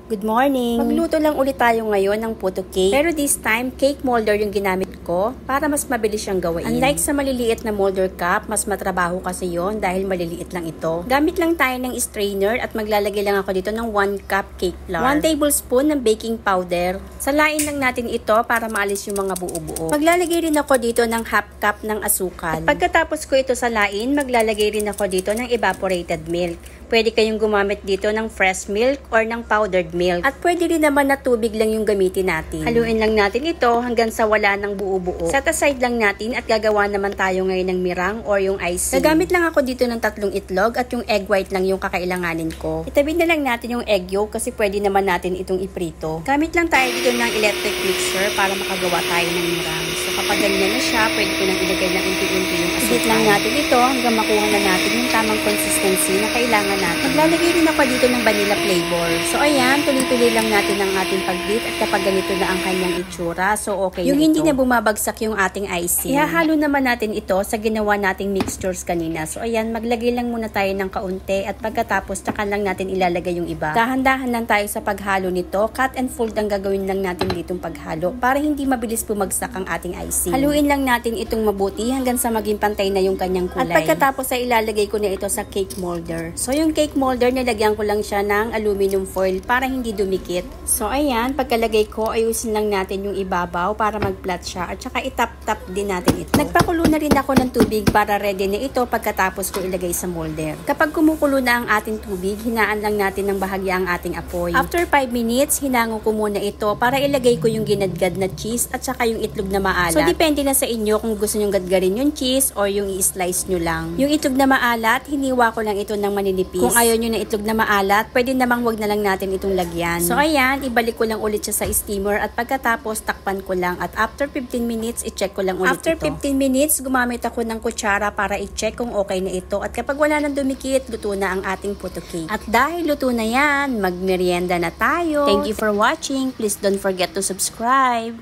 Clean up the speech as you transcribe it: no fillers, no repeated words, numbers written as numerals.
Good morning! Magluto lang ulit tayo ngayon ng puto cake. Pero this time, cake molder yung ginamit ko para mas mabilis siyang gawain. Unlike sa maliliit na molder cup, mas matrabaho kasi yon dahil maliliit lang ito. Gamit lang tayo ng strainer at maglalagay lang ako dito ng 1 cup cake flour. 1 tablespoon ng baking powder. Salain lang natin ito para maalis yung mga buo-buo. Maglalagay rin ako dito ng half cup ng asukal. At pagkatapos ko ito salain, maglalagay rin ako dito ng evaporated milk. Pwede kayong gumamit dito ng fresh milk or ng powdered milk. At pwede rin naman na tubig lang yung gamitin natin. Haluin lang natin ito hanggang sa wala ng buo-buo. Set aside lang natin at gagawa naman tayo ngayon ng mirang or yung icing. Gagamit lang ako dito ng 3 itlog at yung egg white lang yung kakailanganin ko. Itabi na lang natin yung egg yolk kasi pwede naman natin itong iprito. Gamit lang tayo dito ng electric mixer para makagawa tayo ng mirang. So kapag ganyan na siya, pwede ko nang ilagay ng unti-unti yung asukal. Higit lang natin ito hanggang makuha na natin yung tamang consistency na kailangan natin. Maglalagay rin ako dito ng vanilla flavor. So ayan, tuloy-tuloy lang natin ang ating pag-beat at kapag ganito na ang kanyang itsura, so okay yung na ito. Yung hindi na bumabagsak yung ating icing. Ihahalo naman natin ito sa ginawa nating mixtures kanina. So ayan, maglagay lang muna tayo ng kaunti at pagkatapos tsaka lang natin ilalagay yung iba. Dahan-dahan lang tayo sa paghalo nito. Cut and fold ang gagawin lang natin ditong paghalo para hindi mabilis bumagsak ang ating icing. Haluin lang natin itong mabuti hanggang sa maging pantay na yung kanyang kulay. At pagkatapos ay ilalagay ko na ito sa cake molder. So yung cake molder, nilagyan ko lang siya ng aluminum foil para hindi dumikit. So ayan, pagkalagay ko, ayusin lang natin yung ibabaw para mag-flat siya at saka itap-tap din natin ito. Nagpakulo na rin ako ng tubig para ready na ito pagkatapos ko ilagay sa molder. Kapag kumukulo na ang ating tubig, hinaan lang natin ng bahagya ang ating apoy. After 5 minutes, hinango ko muna ito para ilagay ko yung ginadgad na cheese at saka yung itlog na maalat. So depende na sa inyo kung gusto nyo gadgarin yung cheese or yung i-slice nyo lang. Yung itlog na maalat, hiniwa ko lang ito ng maninipis. Kung ayaw nyo na itlog na maalat, pwede namang wag na lang natin itong lagyan. So ayan, ibalik ko lang ulit siya sa steamer at pagkatapos takpan ko lang at after 15 minutes, i-check ko lang ulit ito. After 15 minutes, gumamit ako ng kutsara para i-check kung okay na ito at kapag wala nang dumikit, luto na ang ating puto cake. At dahil luto na yan, magmerienda na tayo. Thank you for watching. Please don't forget to subscribe.